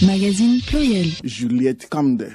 Magazine pluriel. Juliette Kamde.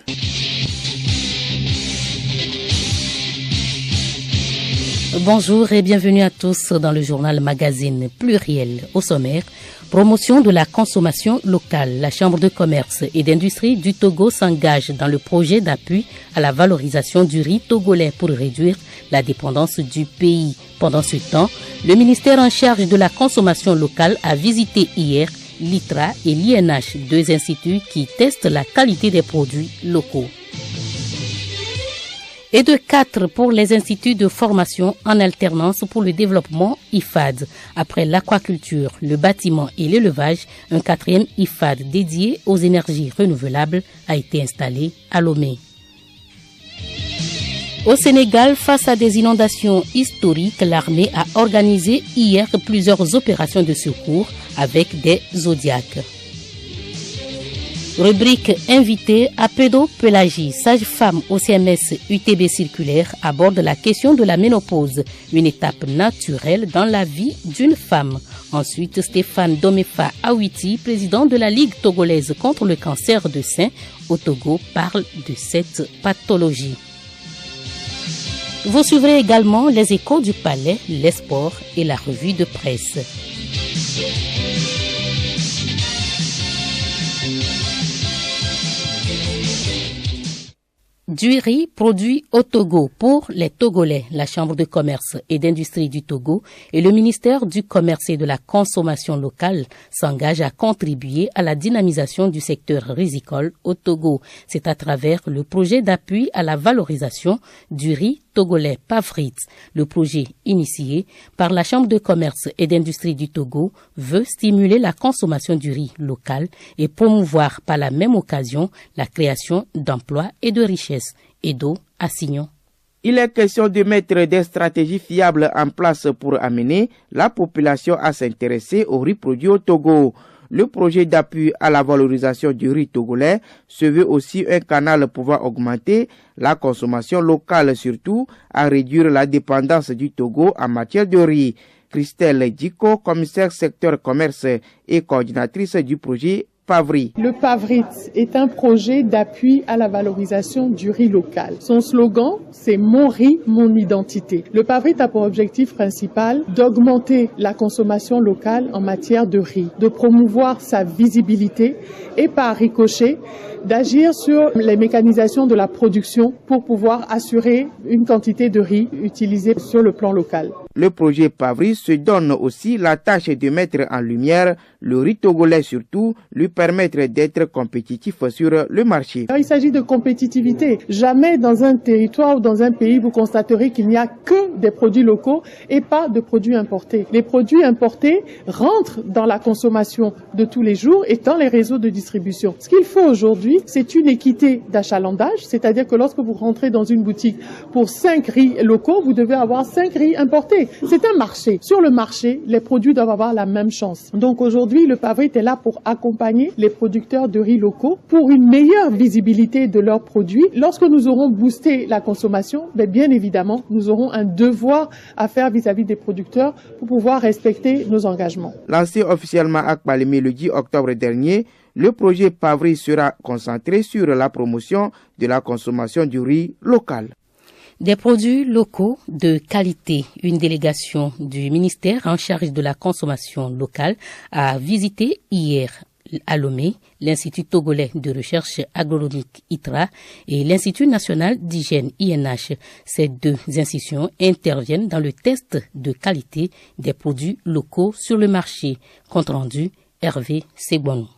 Bonjour et bienvenue à tous dans le journal Magazine pluriel. Au sommaire, promotion de la consommation locale. La Chambre de commerce et d'industrie du Togo s'engage dans le projet d'appui à la valorisation du riz togolais pour réduire la dépendance du pays. Pendant ce temps, le ministère en charge de la consommation locale a visité hier l'ITRA et l'INH, deux instituts qui testent la qualité des produits locaux. Et de 4 pour les instituts de formation en alternance pour le développement IFAD. Après l'aquaculture, le bâtiment et l'élevage, un 4e IFAD dédié aux énergies renouvelables a été installé à Lomé. Au Sénégal, face à des inondations historiques, l'armée a organisé hier plusieurs opérations de secours avec des Zodiacs. Rubrique invité à pédopélagie, sage-femme au CMS UTB circulaire aborde la question de la ménopause, une étape naturelle dans la vie d'une femme. Ensuite, Stéphane Domefa Awiti, président de la Ligue togolaise contre le cancer de sein au Togo, parle de cette pathologie. Vous suivrez également les échos du palais, les sports et la revue de presse. Du riz produit au Togo pour les Togolais. La Chambre de commerce et d'industrie du Togo et le ministère du commerce et de la consommation locale s'engagent à contribuer à la dynamisation du secteur rizicole au Togo. C'est à travers le projet d'appui à la valorisation du riz togolais Pavrit. Le projet initié par la Chambre de commerce et d'industrie du Togo veut stimuler la consommation du riz local et promouvoir par la même occasion la création d'emplois et de richesses. Edo Assignon. Il est question de mettre des stratégies fiables en place pour amener la population à s'intéresser au riz produit au Togo. Le projet d'appui à la valorisation du riz togolais se veut aussi un canal pouvant augmenter la consommation locale, surtout à réduire la dépendance du Togo en matière de riz. Christelle Diko, commissaire secteur commerce et coordinatrice du projet Pavrit. Le Pavrit est un projet d'appui à la valorisation du riz local. Son slogan, c'est « Mon riz, mon identité ». Le Pavrit a pour objectif principal d'augmenter la consommation locale en matière de riz, de promouvoir sa visibilité et par ricochet, d'agir sur les mécanisations de la production pour pouvoir assurer une quantité de riz utilisée sur le plan local. Le projet Pavrit se donne aussi la tâche de mettre en lumière le riz togolais, surtout lui permettre d'être compétitif sur le marché. Il s'agit de compétitivité. Jamais dans un territoire ou dans un pays vous constaterez qu'il n'y a que des produits locaux et pas de produits importés. Les produits importés rentrent dans la consommation de tous les jours et dans les réseaux de distribution. Ce qu'il faut aujourd'hui, c'est une équité d'achalandage, c'est-à-dire que lorsque vous rentrez dans une boutique pour 5 riz locaux, vous devez avoir 5 riz importés. C'est un marché. Sur le marché, les produits doivent avoir la même chance. Donc aujourd'hui, le Pavrit est là pour accompagner les producteurs de riz locaux pour une meilleure visibilité de leurs produits. Lorsque nous aurons boosté la consommation, bien évidemment, nous aurons un devoir à faire vis-à-vis des producteurs pour pouvoir respecter nos engagements. Lancé officiellement à Kpalimé le 10 octobre dernier, le projet Pavrit sera concentré sur la promotion de la consommation du riz local. Des produits locaux de qualité. Une délégation du ministère en charge de la consommation locale a visité hier à Lomé l'Institut togolais de recherche agronomique ITRA et l'Institut national d'hygiène INH. Ces deux institutions interviennent dans le test de qualité des produits locaux sur le marché. Compte rendu, Hervé Sebouanou.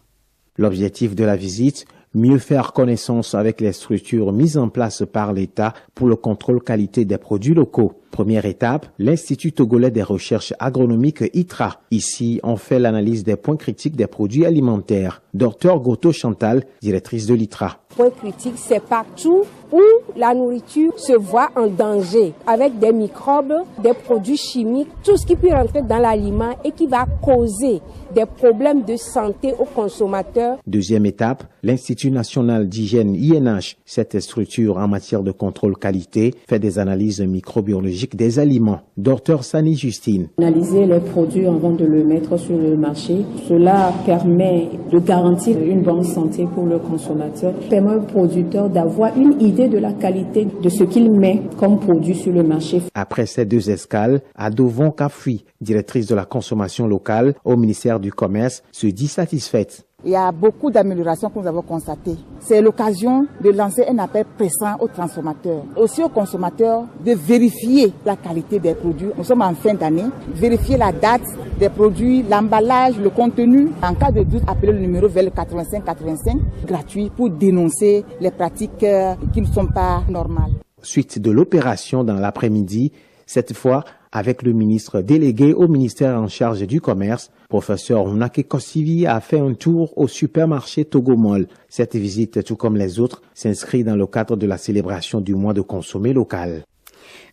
L'objectif de la visite, mieux faire connaissance avec les structures mises en place par l'État pour le contrôle qualité des produits locaux. Première étape, l'Institut togolais des recherches agronomiques ITRA. Ici, on fait l'analyse des points critiques des produits alimentaires. Dr Goto Chantal, directrice de l'ITRA. Point critique, c'est partout où la nourriture se voit en danger avec des microbes, des produits chimiques, tout ce qui peut rentrer dans l'aliment et qui va causer des problèmes de santé aux consommateurs. Deuxième étape, l'Institut national d'hygiène INH. Cette structure en matière de contrôle qualité fait des analyses microbiologiques stratégique des aliments. Dr Sani Justine. Analyser les produits avant de le mettre sur le marché, cela permet de garantir une bonne santé pour le consommateur, permet au producteur d'avoir une idée de la qualité de ce qu'il met comme produit sur le marché. Après ces 2 escales, Adovon Kafui, directrice de la consommation locale au ministère du Commerce, se dit satisfaite. Il y a beaucoup d'améliorations que nous avons constatées. C'est l'occasion de lancer un appel pressant aux transformateurs, aussi aux consommateurs, de vérifier la qualité des produits. Nous sommes en fin d'année, vérifier la date des produits, l'emballage, le contenu. En cas de doute, appelez le numéro vers le 8585, gratuit, pour dénoncer les pratiques qui ne sont pas normales. Suite de l'opération dans l'après-midi, cette fois avec le ministre délégué au ministère en charge du commerce, professeur Ounake Kosivi a fait un tour au supermarché Togomol. Cette visite, tout comme les autres, s'inscrit dans le cadre de la célébration du mois de consommé local.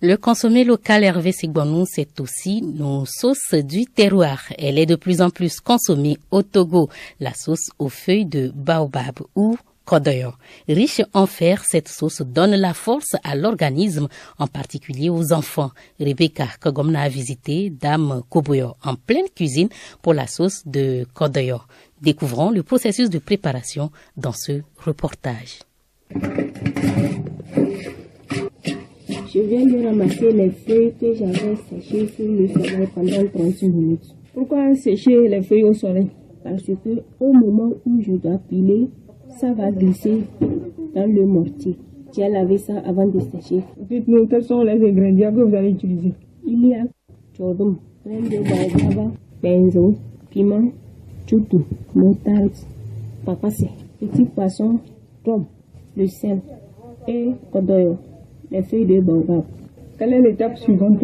Le consommé local Hervé Sigbonou, c'est aussi nos sauces du terroir. Elle est de plus en plus consommée au Togo. La sauce aux feuilles de baobab ou Kodoyo. Riche en fer, cette sauce donne la force à l'organisme, en particulier aux enfants. Rebecca Kogomna a visité Dame Koboyo en pleine cuisine pour la sauce de Kodoyo. Découvrons le processus de préparation dans ce reportage. Je viens de ramasser les feuilles que j'avais séchées sur le soleil pendant 30 minutes. Pourquoi sécher les feuilles au soleil? Parce que au moment où je dois piler, ça va glisser dans le mortier. Tu as lavé ça avant de sécher. Dites-nous, quels sont les ingrédients que vous allez utiliser? Il y a tchodom, graines de baobab, benzo, piment, choutou, moutarde, papasse, petit poisson, thym, le sel et kodoyo, les feuilles de baobab. Quelle est l'étape suivante?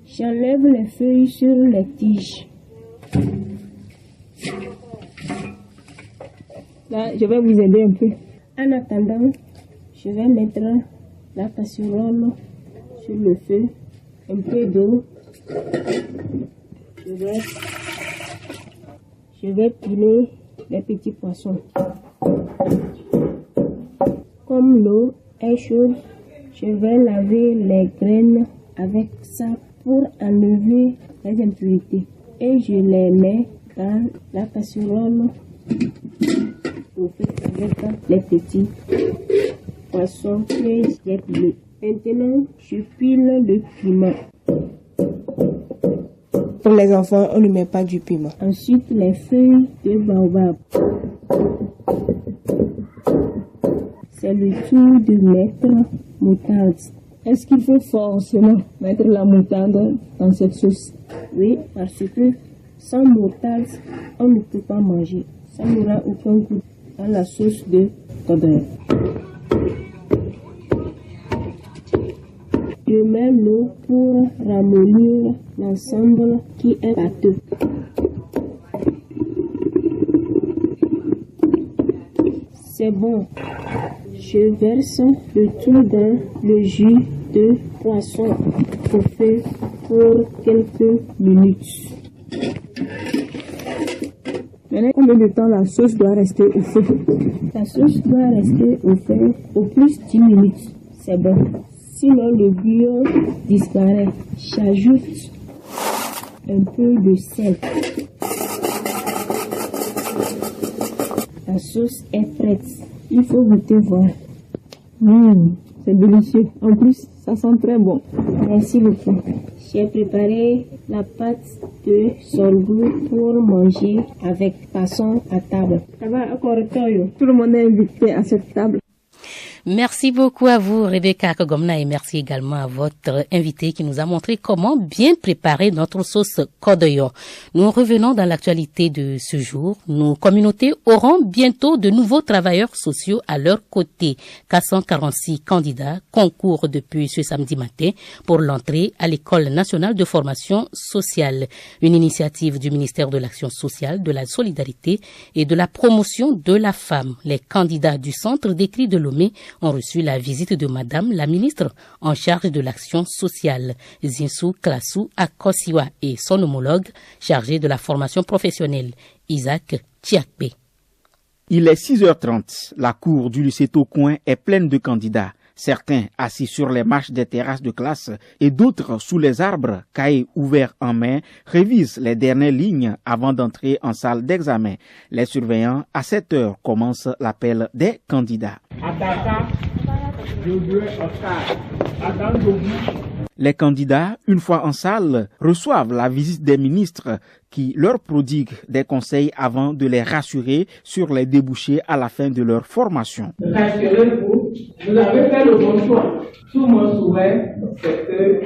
J'enlève les feuilles sur les tiges. Là, je vais vous aider un peu. En attendant, je vais mettre la casserole sur le feu, un peu d'eau. Je vais piler les petits poissons. Comme l'eau est chaude, je vais laver les graines avec ça pour enlever les impuretés. Et je les mets dans la casserole. Avec les petits poissons que j'ai pilés. Maintenant, je pile le piment. Pour les enfants, on ne met pas du piment. Ensuite, les feuilles de baobab. C'est le tour de mettre moutarde. Est-ce qu'il faut forcément mettre la moutarde dans cette sauce? Oui, parce que sans moutarde, on ne peut pas manger. Ça n'aura aucun goût dans la sauce de kodoyo. Je mets l'eau pour ramollir l'ensemble qui est pâteux. C'est bon. Je verse le tout dans le jus de poisson au feu pour quelques minutes. Maintenant, combien de temps la sauce doit rester au feu? La sauce doit rester au feu au plus 10 minutes. C'est bon. Sinon, le bouillon disparaît. J'ajoute un peu de sel. La sauce est prête. Il faut goûter voir. C'est délicieux. En plus, ça sent très bon. Merci beaucoup. J'ai préparé la pâte de sorgho pour manger avec poisson à table. Tout le monde est invité à cette table. Merci beaucoup à vous, Rebecca Kogomna, et merci également à votre invité qui nous a montré comment bien préparer notre sauce kodoyo. Nous revenons dans l'actualité de ce jour. Nos communautés auront bientôt de nouveaux travailleurs sociaux à leur côté. 446 candidats concourent depuis ce samedi matin pour l'entrée à l'École nationale de formation sociale. Une initiative du ministère de l'Action sociale, de la solidarité et de la promotion de la femme. Les candidats du centre d'écrit de Lomé ont reçu la visite de Madame la ministre en charge de l'action sociale, Zinsou Klassou Akosiwa, et son homologue chargé de la formation professionnelle, Isaac Tchiakpe. Il est 6h30. La cour du lycée Tocoin est pleine de candidats. Certains assis sur les marches des terrasses de classe et d'autres sous les arbres, cahiers ouverts en main, révisent les dernières lignes avant d'entrer en salle d'examen. Les surveillants, à 7 heures, commencent l'appel des candidats. Les candidats, une fois en salle, reçoivent la visite des ministres qui leur prodiguent des conseils avant de les rassurer sur les débouchés à la fin de leur formation. Rassurez-vous, vous avez fait le bon choix. Tout mon souhait, c'est que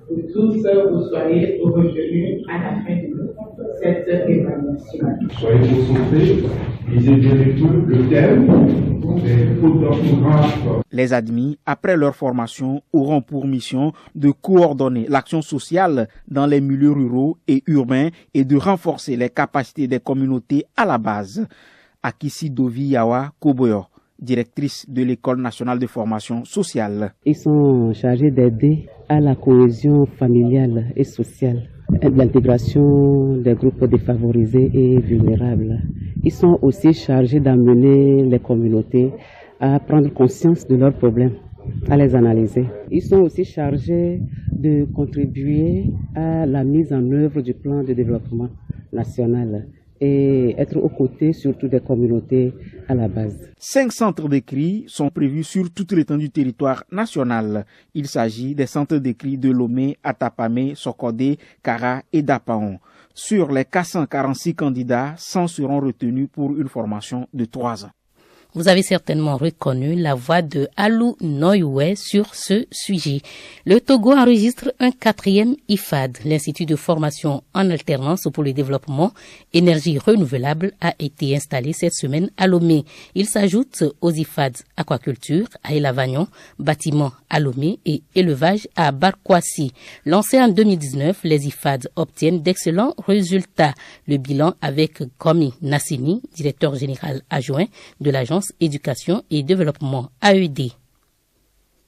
vous tous vous soyez retenus à la fin de cette évaluation. Soyez concentrés, lisez bien le thème, les fautes d'orthographe. Les admis, après leur formation, auront pour mission de coordonner l'action sociale dans les milieux ruraux et urbains et de renforcer les capacités des communautés à la base. Akisi Dovi Yawa Koboyo, directrice de l'École nationale de formation sociale. Ils sont chargés d'aider à la cohésion familiale et sociale, l'intégration des groupes défavorisés et vulnérables. Ils sont aussi chargés d'amener les communautés à prendre conscience de leurs problèmes, à les analyser. Ils sont aussi chargés de contribuer à la mise en œuvre du plan de développement national et être aux côtés surtout des communautés à la base. 5 centres d'écrit sont prévus sur toute l'étendue du territoire national. Il s'agit des centres d'écrit de Lomé, Atapamé, Sokodé, Kara et Dapaon. Sur les 446 candidats, 100 seront retenus pour une formation de 3 ans. Vous avez certainement reconnu la voix de Alou Noyoué sur ce sujet. Le Togo enregistre un 4e IFAD. L'Institut de formation en alternance pour le développement énergie renouvelable a été installé cette semaine à Lomé. Il s'ajoute aux IFAD aquaculture à Elavagnon, bâtiment à Lomé et élevage à Barkwasi. Lancés en 2019, les IFAD obtiennent d'excellents résultats. Le bilan avec Komi Nassini, directeur général adjoint de l'agence éducation et développement AED.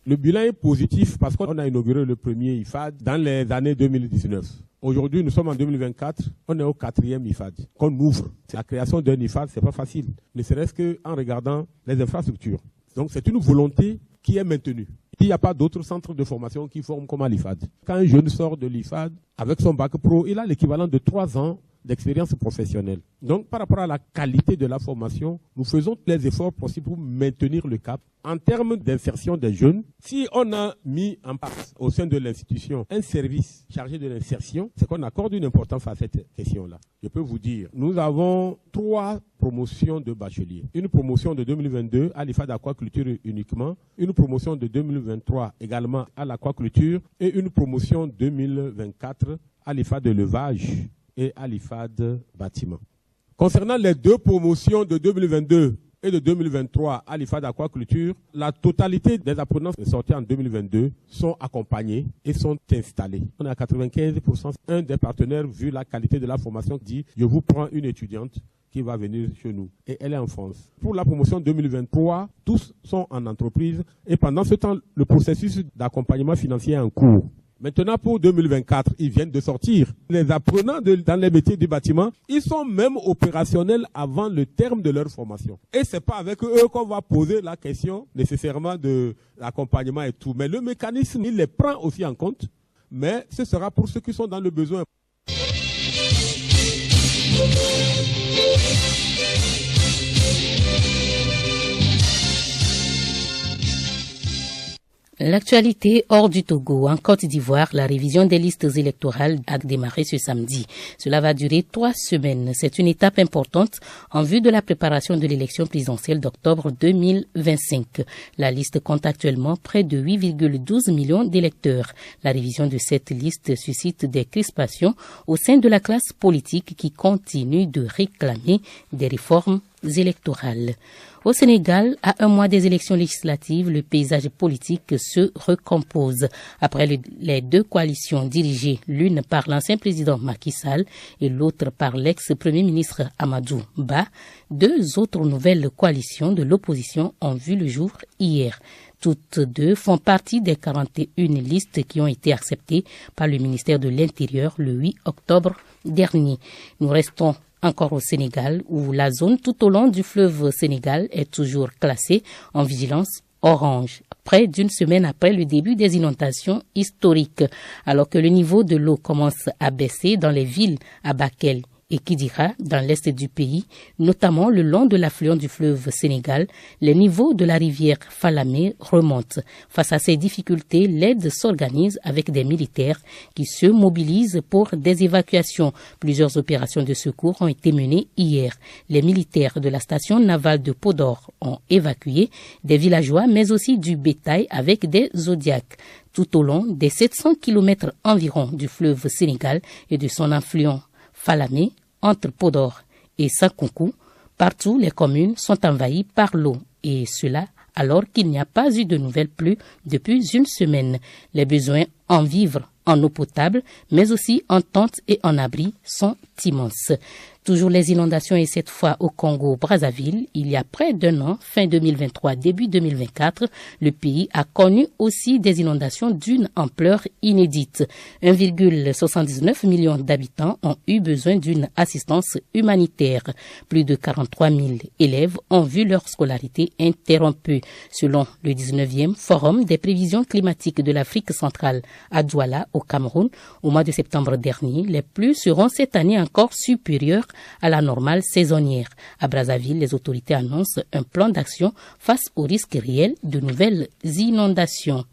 Le bilan est positif parce qu'on a inauguré le premier IFAD dans les années 2019. Aujourd'hui, nous sommes en 2024, on est au 4e IFAD qu'on ouvre. La création d'un IFAD, c'est pas facile, ne serait-ce qu'en regardant les infrastructures. Donc c'est une volonté qui est maintenue. Il n'y a pas d'autres centres de formation qui forment comme à l'IFAD. Quand un jeune sort de l'IFAD avec son bac pro, il a l'équivalent de 3 ans d'expérience professionnelle. Donc, par rapport à la qualité de la formation, nous faisons les efforts possibles pour maintenir le cap. En termes d'insertion des jeunes, si on a mis en place au sein de l'institution un service chargé de l'insertion, c'est qu'on accorde une importance à cette question-là. Je peux vous dire, nous avons 3 promotions de bacheliers. Une promotion de 2022 à l'IFAD aquaculture uniquement, une promotion de 2023 également à l'aquaculture et une promotion 2024 à l'IFAD de l'élevage et à l'IFAD bâtiment. Concernant les 2 promotions de 2022 et de 2023 à l'IFAD aquaculture, la totalité des apprenants sortis en 2022 sont accompagnés et sont installés. On est à 95%. Un des partenaires, vu la qualité de la formation, dit « Je vous prends une étudiante qui va venir chez nous. » Et elle est en France. Pour la promotion 2023, tous sont en entreprise et pendant ce temps, le processus d'accompagnement financier est en cours. Maintenant, pour 2024, ils viennent de sortir. Les apprenants dans les métiers du bâtiment, ils sont même opérationnels avant le terme de leur formation. Et c'est pas avec eux qu'on va poser la question nécessairement de l'accompagnement et tout. Mais le mécanisme, il les prend aussi en compte. Mais ce sera pour ceux qui sont dans le besoin. L'actualité hors du Togo. En Côte d'Ivoire, la révision des listes électorales a démarré ce samedi. Cela va durer 3 semaines. C'est une étape importante en vue de la préparation de l'élection présidentielle d'octobre 2025. La liste compte actuellement près de 8,12 millions d'électeurs. La révision de cette liste suscite des crispations au sein de la classe politique qui continue de réclamer des réformes électorales. Au Sénégal, à un mois des élections législatives, le paysage politique se recompose. Après les 2 coalitions dirigées, l'une par l'ancien président Macky Sall et l'autre par l'ex-premier ministre Amadou Ba, 2 autres nouvelles coalitions de l'opposition ont vu le jour hier. Toutes 2 font partie des 41 listes qui ont été acceptées par le ministère de l'Intérieur le 8 octobre dernier. Nous restons encore au Sénégal, où la zone tout au long du fleuve Sénégal est toujours classée en vigilance orange, près d'une semaine après le début des inondations historiques, alors que le niveau de l'eau commence à baisser dans les villes à Bakel et Kidira, dans l'est du pays, notamment le long de l'affluent du fleuve Sénégal, les niveaux de la rivière Falamé remontent. Face à ces difficultés, l'aide s'organise avec des militaires qui se mobilisent pour des évacuations. Plusieurs opérations de secours ont été menées hier. Les militaires de la station navale de Podor ont évacué des villageois, mais aussi du bétail avec des zodiacs. Tout au long des 700 km environ du fleuve Sénégal et de son affluent Falamé, entre Podor et Sakonkou, partout les communes sont envahies par l'eau, et cela alors qu'il n'y a pas eu de nouvelles pluies depuis une semaine. Les besoins en vivres, en eau potable, mais aussi en tentes et en abris sont immenses. Toujours les inondations et cette fois au Congo-Brazzaville, il y a près d'un an, fin 2023, début 2024, le pays a connu aussi des inondations d'une ampleur inédite. 1,79 million d'habitants ont eu besoin d'une assistance humanitaire. Plus de 43 000 élèves ont vu leur scolarité interrompue. Selon le 19e Forum des prévisions climatiques de l'Afrique centrale à Douala, au Cameroun, au mois de septembre dernier, les pluies seront cette année encore supérieures à la normale saisonnière. À Brazzaville, les autorités annoncent un plan d'action face au risque réel de nouvelles inondations.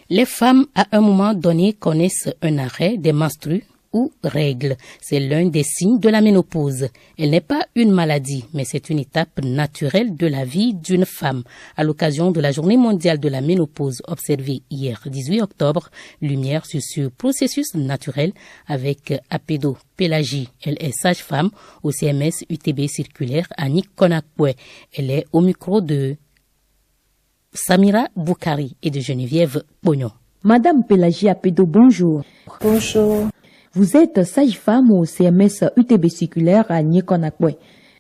Les femmes, à un moment donné, connaissent un arrêt des menstrues ou règles. C'est l'un des signes de la ménopause. Elle n'est pas une maladie, mais c'est une étape naturelle de la vie d'une femme. À l'occasion de la Journée mondiale de la ménopause observée hier 18 octobre, lumière sur ce processus naturel avec Apedo Pélagie. Elle est sage-femme au CMS UTB circulaire à Nikonakwe. Elle est au micro de Samira Boukari et de Geneviève Pognon. Madame Pélagie Apedo, bonjour. Bonjour. Vous êtes sage-femme au CMS UTB circulaire à Nikonakwe.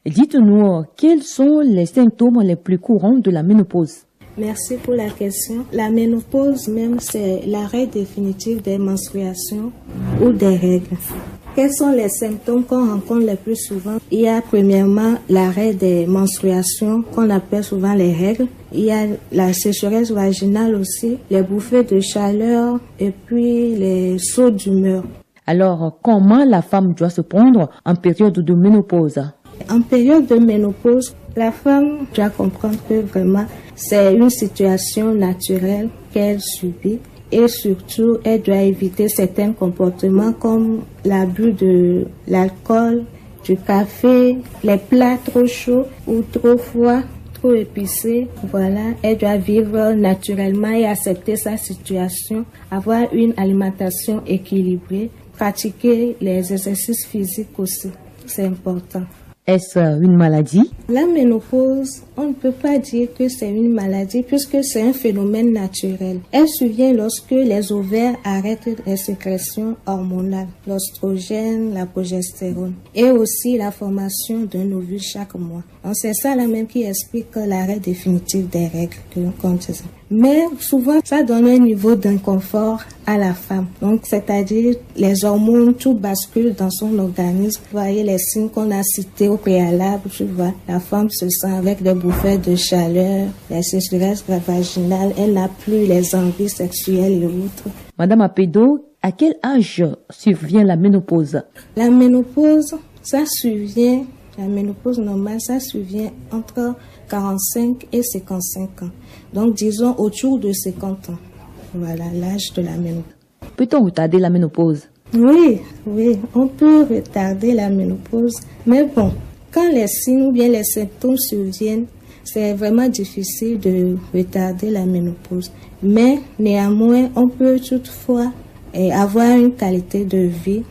Dites-nous, quels sont les symptômes les plus courants de la ménopause? Merci pour la question. La ménopause même, c'est l'arrêt définitif des menstruations ou des règles. Quels sont les symptômes qu'on rencontre le plus souvent? Il y a premièrement l'arrêt des menstruations qu'on appelle souvent les règles. Il y a la sécheresse vaginale aussi, les bouffées de chaleur et puis les sauts d'humeur. Alors, comment la femme doit se prendre en période de ménopause? En période de ménopause, la femme doit comprendre que vraiment c'est une situation naturelle qu'elle subit et surtout elle doit éviter certains comportements comme l'abus de l'alcool, du café, les plats trop chauds ou trop froids, trop épicés. Voilà, elle doit vivre naturellement et accepter sa situation, avoir une alimentation équilibrée, pratiquer les exercices physiques aussi, c'est important. Est-ce une maladie? La ménopause, on ne peut pas dire que c'est une maladie puisque c'est un phénomène naturel. Elle survient lorsque les ovaires arrêtent les sécrétions hormonales, l'oestrogène, la progestérone et aussi la formation d'un ovule chaque mois. Donc c'est ça là même qui explique l'arrêt définitif des règles que l'on compte. Mais souvent, ça donne un niveau d'inconfort à la femme. Donc, c'est-à-dire, les hormones, tout bascule dans son organisme. Vous voyez les signes qu'on a cités au préalable, tu vois. La femme se sent avec des bouffées de chaleur, la sécheresse vaginale, elle n'a plus les envies sexuelles et autres. Madame Apedo, à quel âge survient la ménopause? La ménopause, ça survient, la ménopause normale, ça survient entre 45 et 55 ans. Donc, disons autour de 50 ans. Voilà, l'âge de la ménopause. Peut-on retarder la ménopause? Oui, on peut retarder la ménopause. Mais bon, quand les signes ou bien les symptômes surviennent, c'est vraiment difficile de retarder la ménopause. Mais néanmoins, on peut toutefois avoir une qualité de vie,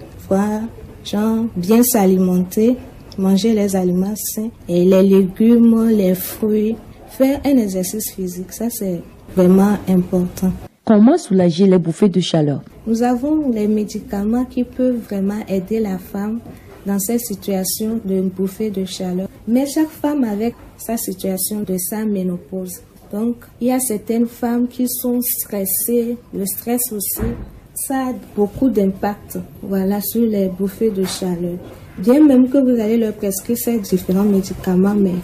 genre bien s'alimenter, manger les aliments sains, et les légumes, les fruits, faire un exercice physique, ça c'est vraiment important. Comment soulager les bouffées de chaleur? Nous avons les médicaments qui peuvent vraiment aider la femme dans cette situation de bouffée de chaleur. Mais chaque femme avec sa situation de sa ménopause. Donc, il y a certaines femmes qui sont stressées. Le stress aussi, ça a beaucoup d'impact, voilà, sur les bouffées de chaleur. Bien même que vous allez leur prescrire ces différents médicaments, mais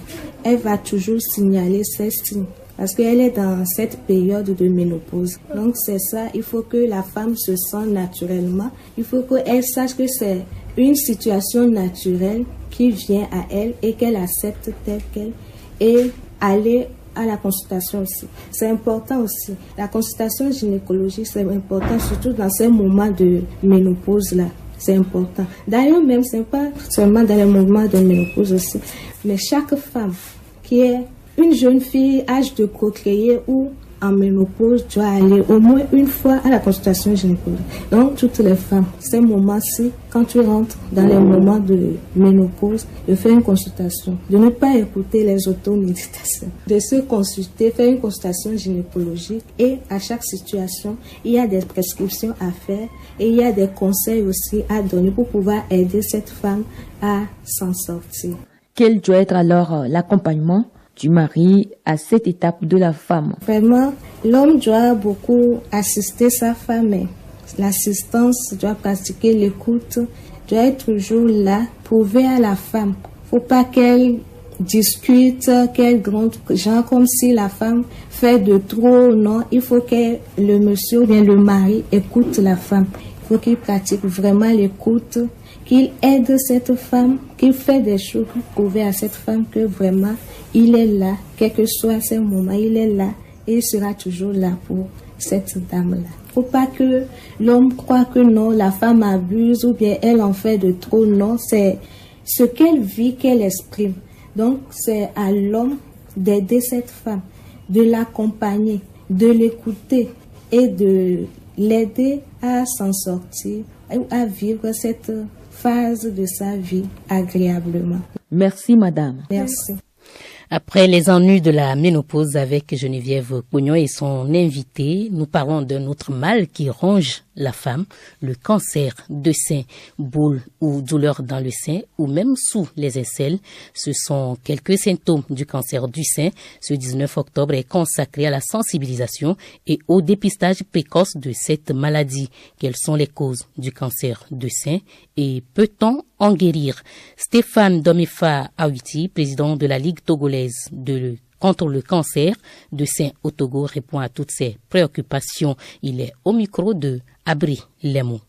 elle va toujours signaler ces signes parce qu'elle est dans cette période de ménopause. Donc c'est ça, il faut que la femme se sente naturellement, il faut qu'elle sache que c'est une situation naturelle qui vient à elle et qu'elle accepte telle qu'elle et aller à la consultation aussi. C'est important aussi. La consultation gynécologique, c'est important, surtout dans ces moments de ménopause-là. C'est important. D'ailleurs, même, ce n'est pas seulement dans les moments de ménopause aussi, mais chaque femme qui est une jeune fille, âge de procréer ou en ménopause, doit aller au moins une fois à la consultation gynécologique. Donc, toutes les femmes, ces moments-ci, quand tu rentres dans les moments de ménopause, de faire une consultation, de ne pas écouter les automéditations, de se consulter, faire une consultation gynécologique et à chaque situation, il y a des prescriptions à faire et il y a des conseils aussi à donner pour pouvoir aider cette femme à s'en sortir. Quel doit être alors l'accompagnement du mari à cette étape de la femme? Vraiment, l'homme doit beaucoup assister sa femme. L'assistance doit pratiquer l'écoute, doit être toujours là, prouver à la femme. Faut pas qu'elle discute, qu'elle gronde, genre comme si la femme fait de trop, non. Il faut que le monsieur ou bien le mari écoute la femme. Il faut qu'il pratique vraiment l'écoute, qu'il aide cette femme, qu'il fait des choses pour prouver à cette femme que vraiment il est là, quel que soit ce moment, il est là et il sera toujours là pour cette dame-là. Faut pas que l'homme croit que non, la femme abuse ou bien elle en fait de trop, non, c'est ce qu'elle vit qu'elle exprime. Donc c'est à l'homme d'aider cette femme, de l'accompagner, de l'écouter et de l'aider à s'en sortir, à vivre cette phase de sa vie agréablement. Merci madame. Merci. Après les ennuis de la ménopause avec Geneviève Pognon et son invité, nous parlons d'un autre mal qui ronge la femme, le cancer de sein, boule ou douleur dans le sein ou même sous les aisselles. Ce sont quelques symptômes du cancer du sein. Ce 19 octobre est consacré à la sensibilisation et au dépistage précoce de cette maladie. Quelles sont les causes du cancer de sein et peut-on en guérir? Stéphane Domefa Awiti, président de la Ligue togolaise contre le cancer de sein au Togo, répond à toutes ces préoccupations. Il est au micro de Abri Lemo.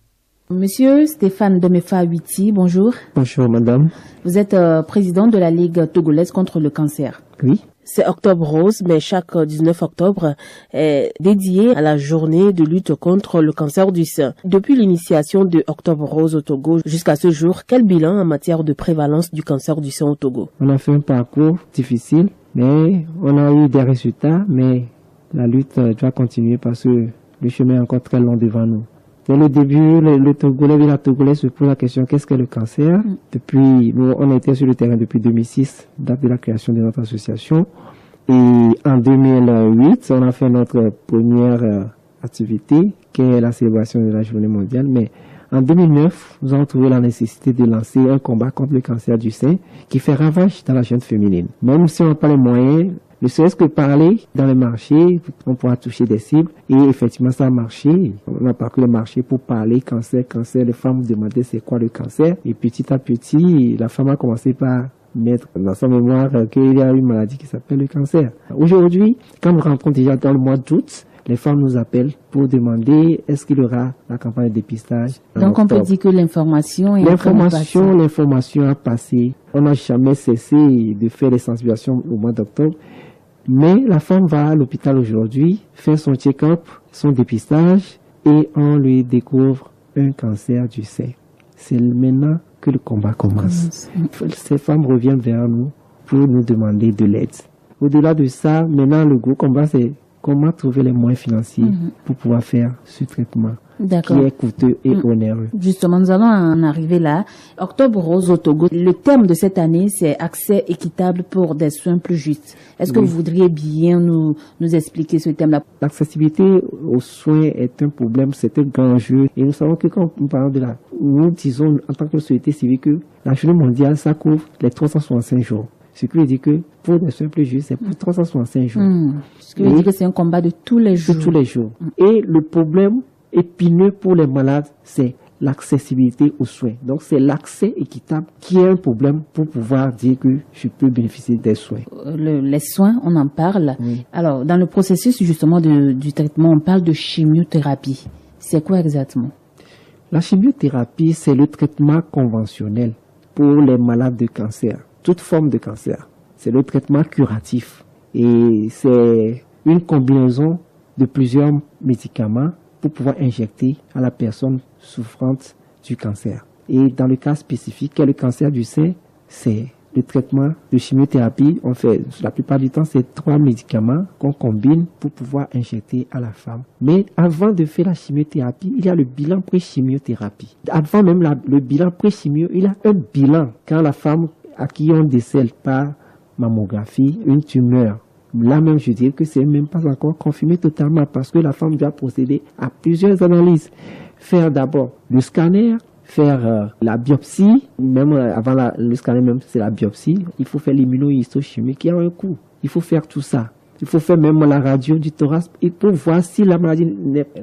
Monsieur Stéphane Domefa Awiti, bonjour. Bonjour madame. Vous êtes président de la Ligue togolaise contre le cancer. Oui. C'est Octobre Rose, mais chaque 19 octobre est dédié à la journée de lutte contre le cancer du sein. Depuis l'initiation de Octobre Rose au Togo jusqu'à ce jour, quel bilan en matière de prévalence du cancer du sein au Togo? On a fait un parcours difficile, mais on a eu des résultats, mais la lutte doit continuer parce que le chemin est encore très long devant nous. Dès le début, le Togolais et la Togolaise se posent la question, qu'est-ce que le cancer? Depuis, nous, on était sur le terrain depuis 2006, date de la création de notre association. Et en 2008, on a fait notre première activité, qui est la célébration de la journée mondiale. Mais en 2009, nous avons trouvé la nécessité de lancer un combat contre le cancer du sein qui fait ravage dans la jeune féminine. Même si on n'a pas les moyens, ne serait-ce que parler dans les marchés, on pourra toucher des cibles. Et effectivement, ça a marché. On a parcouru le marché pour parler cancer. Les femmes demandaient c'est quoi le cancer. Et petit à petit, la femme a commencé par mettre dans sa mémoire qu'il y a une maladie qui s'appelle le cancer. Aujourd'hui, quand nous rentrons déjà dans le mois d'août, les femmes nous appellent pour demander est-ce qu'il y aura la campagne de dépistage. Donc on peut dire que l'information a passé. On n'a jamais cessé de faire des sensibilisations au mois d'octobre. Mais la femme va à l'hôpital aujourd'hui, faire son check-up, son dépistage et on lui découvre un cancer du sein. C'est maintenant que le combat commence. Ces femmes reviennent vers nous pour nous demander de l'aide. Au-delà de ça, maintenant le gros combat c'est comment trouver les moyens financiers pour pouvoir faire ce traitement qui est coûteux et onéreux. Justement, nous allons en arriver là. Octobre Rose au Togo, le thème de cette année, c'est accès équitable pour des soins plus justes. Est-ce que vous voudriez bien nous expliquer ce thème-là? L'accessibilité aux soins est un problème, c'est un grand enjeu. Et nous savons que quand nous parlons de nous disons en tant que société civile que la journée mondiale, ça couvre les 365 jours. Ce qui veut dire que pour des soins plus justes, c'est pour 365 jours. Ce qui veut dire que c'est un combat de tous les jours. De tous les jours. Et le problème épineux pour les malades, c'est l'accessibilité aux soins. Donc c'est l'accès équitable qui est un problème pour pouvoir dire que je peux bénéficier des soins. Les soins, on en parle. Oui. Alors, dans le processus justement du traitement, on parle de chimiothérapie. C'est quoi exactement? La chimiothérapie, c'est le traitement conventionnel pour les malades de cancer, toute forme de cancer. C'est le traitement curatif et c'est une combinaison de plusieurs médicaments pour pouvoir injecter à la personne souffrante du cancer. Et dans le cas spécifique, qui est le cancer du sein, c'est le traitement de chimiothérapie. On fait, la plupart du temps, c'est 3 médicaments qu'on combine pour pouvoir injecter à la femme. Mais avant de faire la chimiothérapie, il y a le bilan pré-chimiothérapie. Avant même le bilan pré-chimio, il y a un bilan quand la femme à qui on décèle par mammographie une tumeur. Là même, je dirais que c'est même pas encore confirmé totalement parce que la femme doit procéder à plusieurs analyses. Faire d'abord le scanner, faire la biopsie, même avant le scanner, même c'est la biopsie. Il faut faire l'immunohistochimie qui a un coût. Il faut faire tout ça. Il faut faire même la radio du thorax et pour voir si la maladie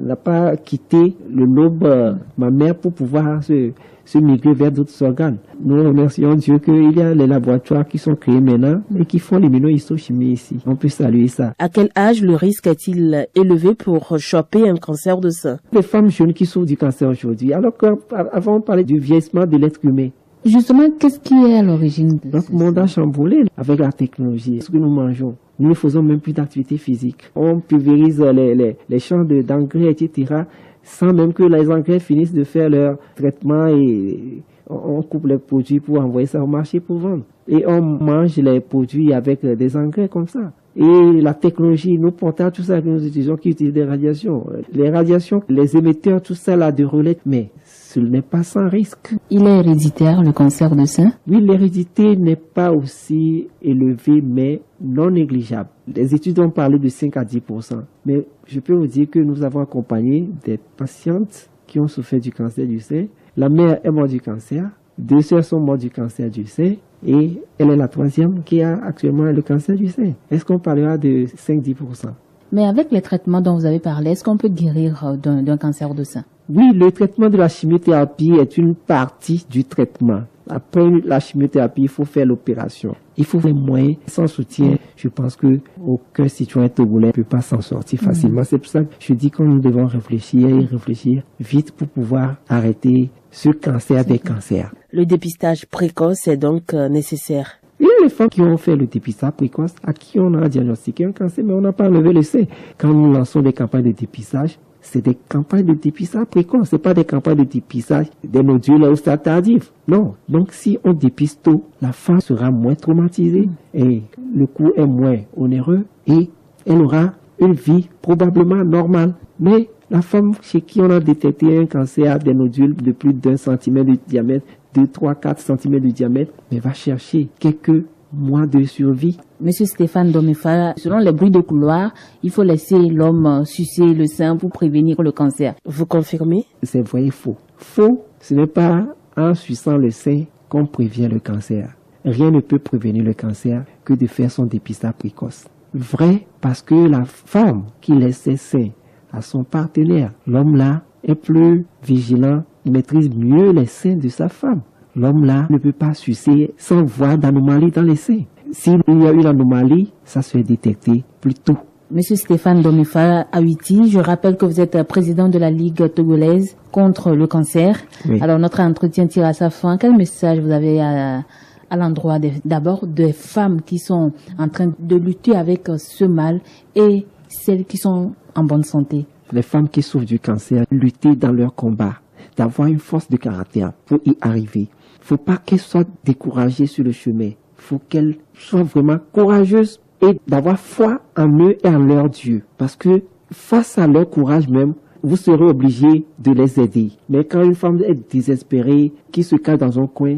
n'a pas quitté le lobe mammaire pour pouvoir se migrer vers d'autres organes. Nous remercions Dieu qu'il y a les laboratoires qui sont créés maintenant et qui font l'immunohistochimie ici. On peut saluer ça. À quel âge le risque est-il élevé pour choper un cancer de sein? Les femmes jeunes qui souffrent du cancer aujourd'hui, alors qu'avant on parlait du vieillissement de l'être humain. Justement, qu'est-ce qui est à l'origine de notre monde a chamboulé avec la technologie, ce que nous mangeons. Nous ne faisons même plus d'activité physique. On pulvérise les champs d'engrais, etc., sans même que les engrais finissent de faire leur traitement et on coupe les produits pour envoyer ça au marché pour vendre. Et on mange les produits avec des engrais comme ça. Et la technologie, nos portables, tout ça que nous utilisons, qui utilisent des radiations. Les radiations, les émetteurs, tout ça là de relais, mais ce n'est pas sans risque. Il est héréditaire, le cancer de sein? Oui, l'hérédité n'est pas aussi élevée, mais non négligeable. Les études ont parlé de 5 à 10%. Mais je peux vous dire que nous avons accompagné des patientes qui ont souffert du cancer du sein. La mère est morte du cancer. 2 sœurs sont mortes du cancer du sein. Et elle est la 3e qui a actuellement le cancer du sein. Est-ce qu'on parlera de 5-10%? Mais avec les traitements dont vous avez parlé, est-ce qu'on peut guérir d'un cancer de sein? Oui, le traitement de la chimiothérapie est une partie du traitement. Après la chimiothérapie, il faut faire l'opération. Il faut les moyens. Sans soutien, je pense que aucun citoyen togolais ne peut pas s'en sortir facilement. C'est pour ça que je dis que nous devons réfléchir et réfléchir vite pour pouvoir arrêter ce cancer des cancers. Le dépistage précoce est donc nécessaire. Il y a les femmes qui ont fait le dépistage précoce, à qui on a diagnostiqué un cancer, mais on n'a pas enlevé le sein. Quand nous lançons des campagnes de dépistage, c'est des campagnes de dépistage précoce, c'est pas des campagnes de dépistage des nodules au stade tardif. Non. Donc si on dépiste tôt, la femme sera moins traumatisée et le coût est moins onéreux et elle aura une vie probablement normale. Mais la femme chez qui on a détecté un cancer des nodules de plus d'1 centimètre de diamètre, 2, 3, 4 cm de diamètre, mais va chercher quelques mois de survie. Monsieur Stéphane Domifa, selon les bruits de couloir, il faut laisser l'homme sucer le sein pour prévenir le cancer. Vous confirmez? C'est vrai et faux. Faux, ce n'est pas en suçant le sein qu'on prévient le cancer. Rien ne peut prévenir le cancer que de faire son dépistage précoce. Vrai, parce que la femme qui laisse ses seins à son partenaire, l'homme là est plus vigilant, maîtrise mieux les seins de sa femme. L'homme là ne peut pas sucer sans voir d'anomalie dans les seins. S'il y a une anomalie, ça se fait détecter plus tôt. Monsieur Stéphane Domifa Awiti, je rappelle que vous êtes président de la Ligue togolaise contre le cancer. Oui. Alors notre entretien tire à sa fin. Quel message vous avez à l'endroit d'abord des femmes qui sont en train de lutter avec ce mal et celles qui sont en bonne santé? Les femmes qui souffrent du cancer, lutter dans leur combat, d'avoir une force de caractère pour y arriver. Faut pas qu'elles soient découragées sur le chemin. Faut qu'elles soient vraiment courageuses et d'avoir foi en eux et en leur Dieu. Parce que face à leur courage même, vous serez obligé de les aider. Mais quand une femme est désespérée, qui se cache dans un coin,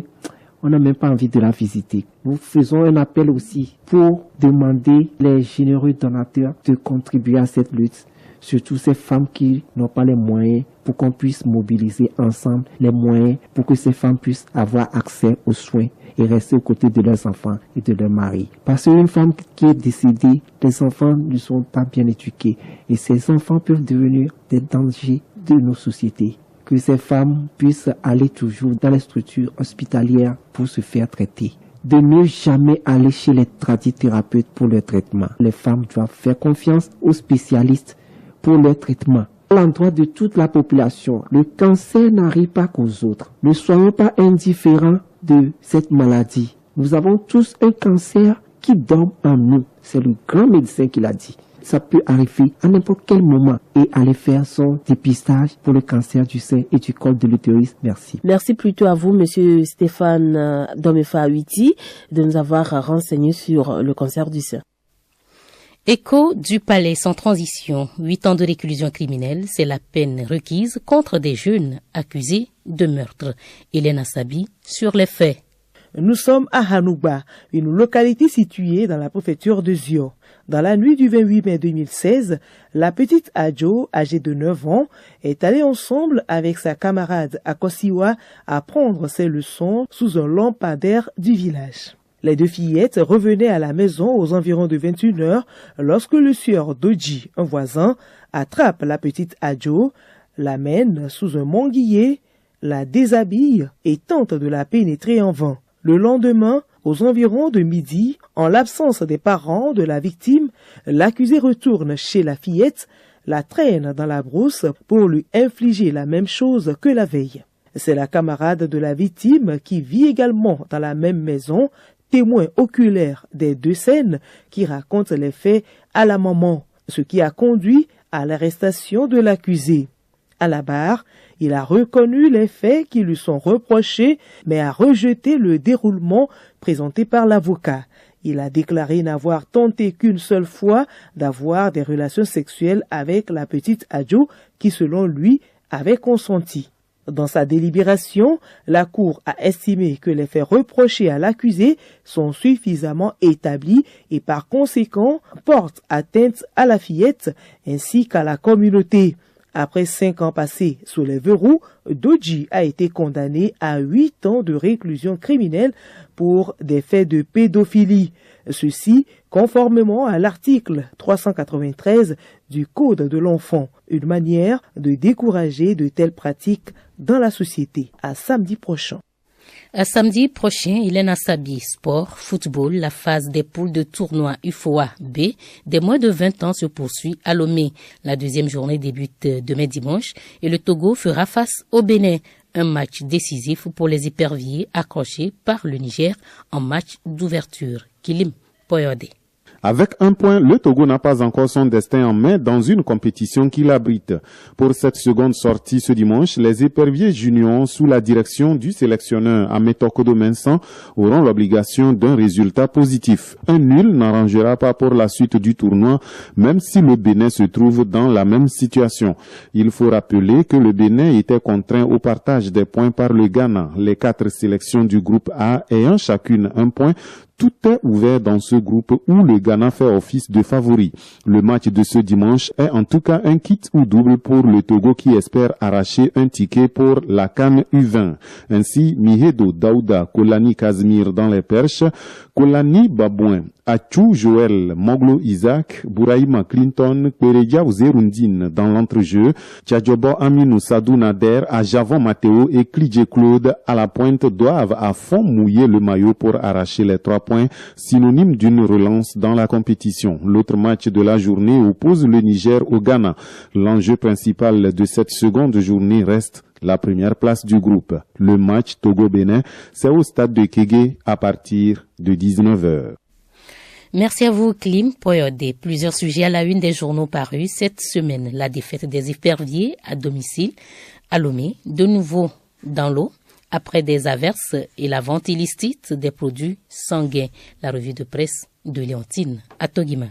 on n'a même pas envie de la visiter. Nous faisons un appel aussi pour demander les généreux donateurs de contribuer à cette lutte. Surtout ces femmes qui n'ont pas les moyens pour qu'on puisse mobiliser ensemble les moyens pour que ces femmes puissent avoir accès aux soins et rester aux côtés de leurs enfants et de leurs maris. Parce qu'une femme qui est décédée, les enfants ne sont pas bien éduqués et ces enfants peuvent devenir des dangers de nos sociétés. Que ces femmes puissent aller toujours dans les structures hospitalières pour se faire traiter. De ne jamais aller chez les tradithérapeutes pour le traitement. Les femmes doivent faire confiance aux spécialistes pour le traitement. À l'endroit de toute la population, le cancer n'arrive pas qu'aux autres. Ne soyons pas indifférents de cette maladie. Nous avons tous un cancer qui dort en nous. C'est le grand médecin qui l'a dit. Ça peut arriver à n'importe quel moment et aller faire son dépistage pour le cancer du sein et du col de l'utérus. Merci. Merci plutôt à vous, Monsieur Stéphane Domefa Awiti, de nous avoir renseigné sur le cancer du sein. Écho du palais sans transition. 8 ans de réclusion criminelle, c'est la peine requise contre des jeunes accusés de meurtre. Hélène Assabi sur les faits. Nous sommes à Hanouba, une localité située dans la préfecture de Zio. Dans la nuit du 28 mai 2016, la petite Adjo, âgée de 9 ans, est allée ensemble avec sa camarade Akosiwa apprendre ses leçons sous un lampadaire du village. Les deux fillettes revenaient à la maison aux environs de 21 heures lorsque le sieur Doji, un voisin, attrape la petite Adjo, l'amène sous un manguier, la déshabille et tente de la pénétrer en vain. Le lendemain, aux environs de midi, en l'absence des parents de la victime, l'accusé retourne chez la fillette, la traîne dans la brousse pour lui infliger la même chose que la veille. C'est la camarade de la victime qui vit également dans la même maison, témoin oculaire des deux scènes, qui raconte les faits à la maman, ce qui a conduit à l'arrestation de l'accusé. À la barre, il a reconnu les faits qui lui sont reprochés, mais a rejeté le déroulement présenté par l'avocat. Il a déclaré n'avoir tenté qu'une seule fois d'avoir des relations sexuelles avec la petite Adjo, qui selon lui avait consenti. Dans sa délibération, la Cour a estimé que les faits reprochés à l'accusé sont suffisamment établis et par conséquent portent atteinte à la fillette ainsi qu'à la communauté. Après 5 ans passés sous les verrous, Doji a été condamné à 8 ans de réclusion criminelle pour des faits de pédophilie. Ceci conformément à l'article 393 du Code de l'enfant, une manière de décourager de telles pratiques dans la société. À samedi prochain. À samedi prochain, Hélène Assabi, sport, football, la phase des poules de tournoi UFOA B des moins de 20 ans se poursuit à Lomé. La deuxième journée débute demain dimanche et le Togo fera face au Bénin. Un match décisif pour les éperviers accrochés par le Niger en match d'ouverture. Kilim Poyode. Avec un point, le Togo n'a pas encore son destin en main dans une compétition qui l'abrite. Pour cette seconde sortie ce dimanche, les éperviers juniors, sous la direction du sélectionneur Ametokodo Mensan, auront l'obligation d'un résultat positif. Un nul n'arrangera pas pour la suite du tournoi, même si le Bénin se trouve dans la même situation. Il faut rappeler que le Bénin était contraint au partage des points par le Ghana, les 4 sélections du groupe A ayant chacune un point. Tout est ouvert dans ce groupe où le Ghana fait office de favori. Le match de ce dimanche est en tout cas un kit ou double pour le Togo qui espère arracher un ticket pour la CAN U20. Ainsi, Mihedo Daouda, Kolani Kazmir dans les perches, Kolani Babouin, Achou Joël, Moglo Isaac, Bouraïma Clinton, Peredia Zerundine dans l'entrejeu, Tchadjobo Aminou Sadou Nader, Ajavon Matteo et Klidje Claude à la pointe doivent à fond mouiller le maillot pour arracher les 3 points, synonyme d'une relance dans la compétition. L'autre match de la journée oppose le Niger au Ghana. L'enjeu principal de cette seconde journée reste la première place du groupe. Le match Togo-Bénin, c'est au stade de Kégué à partir de 19h. Merci à vous, Klim Poyode. Plusieurs sujets à la une des journaux parus cette semaine. La défaite des éperviers à domicile à Lomé, de nouveau dans l'eau, après des averses et la vente illicite des produits sanguins. La revue de presse de Léontine à Togima.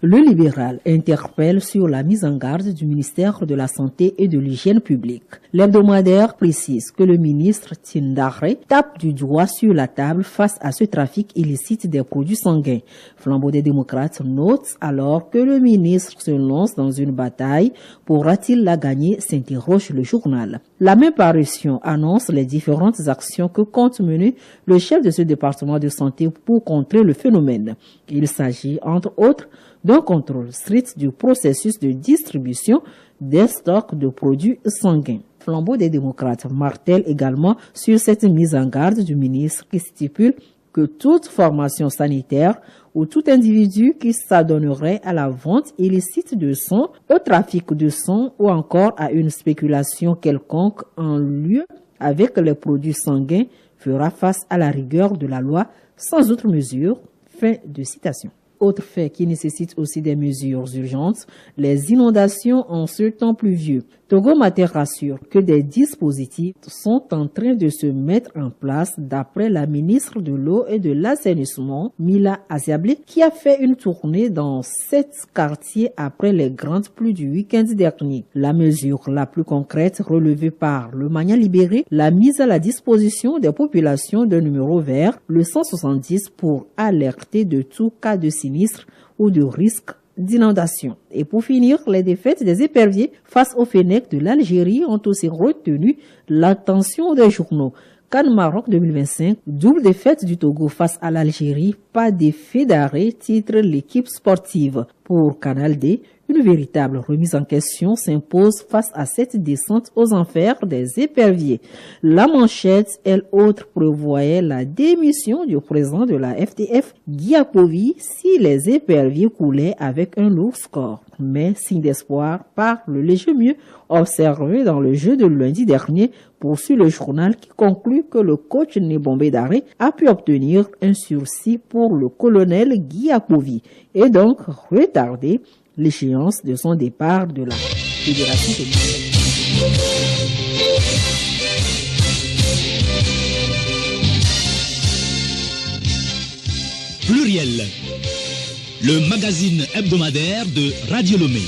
Le libéral interpelle sur la mise en garde du ministère de la Santé et de l'Hygiène publique. L'hebdomadaire précise que le ministre Tindare tape du doigt sur la table face à ce trafic illicite des produits sanguins. Flambeau des démocrates note alors que le ministre se lance dans une bataille. Pourra-t-il la gagner, s'interroge le journal. La même parution annonce les différentes actions que compte mener le chef de ce département de santé pour contrer le phénomène. Il s'agit, entre autres, de d'un contrôle strict du processus de distribution des stocks de produits sanguins. Flambeau des démocrates martèle également sur cette mise en garde du ministre qui stipule que toute formation sanitaire ou tout individu qui s'adonnerait à la vente illicite de sang, au trafic de sang ou encore à une spéculation quelconque en lien avec les produits sanguins fera face à la rigueur de la loi sans autre mesure. Fin de citation. Autre fait qui nécessite aussi des mesures urgentes, les inondations en ce temps pluvieux. Togo Mater rassure que des dispositifs sont en train de se mettre en place d'après la ministre de l'eau et de l'assainissement, Mila Aziablé, qui a fait une tournée dans 7 quartiers après les grandes pluies du week-end dernier. La mesure la plus concrète relevée par le Mania Libéré, la mise à la disposition des populations d'un numéro vert, le 170, pour alerter de tout cas de sinistre ou de risque d'inondation. Et pour finir, les défaites des éperviers face au Fennec de l'Algérie ont aussi retenu l'attention des journaux. CAN Maroc 2025, double défaite du Togo face à l'Algérie, pas d'effet d'arrêt, titre l'équipe sportive. Pour Canal D, une véritable remise en question s'impose face à cette descente aux enfers des éperviers. La manchette, elle autre, prévoyait la démission du président de la FTF, Guy Apovi, si les éperviers coulaient avec un lourd score. Mais signe d'espoir par le léger mieux observé dans le jeu de lundi dernier, poursuit le journal qui conclut que le coach Nebombé Daré a pu obtenir un sursis pour le colonel Guy Apovi et donc retarder l'échéance de son départ de la Fédération technique. Pluriel, le magazine hebdomadaire de Radio Lomé.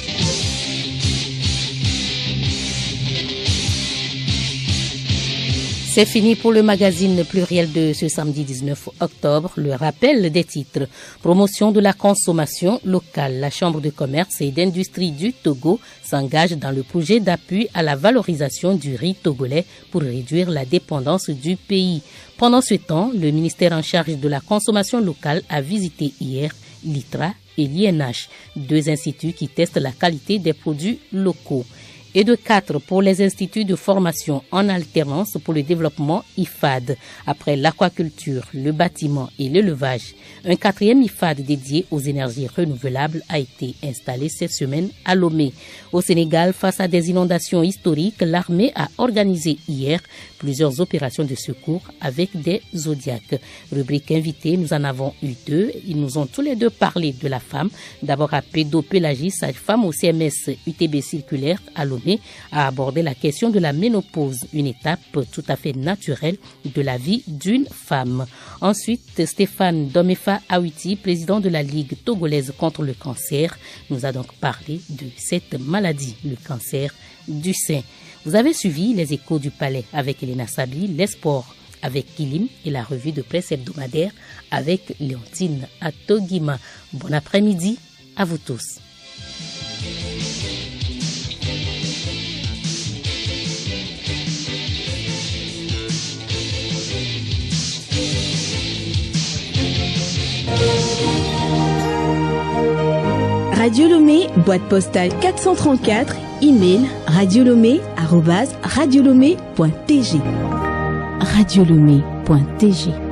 C'est fini pour le magazine Pluriel de ce samedi 19 octobre. Le rappel des titres. Promotion de la consommation locale. La Chambre de commerce et d'industrie du Togo s'engage dans le projet d'appui à la valorisation du riz togolais pour réduire la dépendance du pays. Pendant ce temps, le ministère en charge de la consommation locale a visité hier l'ITRA et l'INH, 2 instituts qui testent la qualité des produits locaux. Et de 4 pour les instituts de formation en alternance pour le développement IFAD. Après l'aquaculture, le bâtiment et l'élevage, un 4e IFAD dédié aux énergies renouvelables a été installé cette semaine à Lomé. Au Sénégal, face à des inondations historiques, l'armée a organisé hier plusieurs opérations de secours avec des Zodiacs. Rubrique invitée, nous en avons eu 2. Ils nous ont tous les 2 parlé de la femme. D'abord à Pédopélagie, sage-femme au CMS UTB circulaire à Lomé, a abordé la question de la ménopause, une étape tout à fait naturelle de la vie d'une femme. Ensuite, Stéphane Domefa Awiti, président de la Ligue togolaise contre le cancer, nous a donc parlé de cette maladie, le cancer du sein. Vous avez suivi les échos du palais avec Elena Sabi, les sports avec Kilim et la revue de presse hebdomadaire avec Léontine Atogima. Bon après-midi à vous tous. Radio Lomé, boîte postale 434, email radiolomé@radiolomé.tg. radiolomé.tg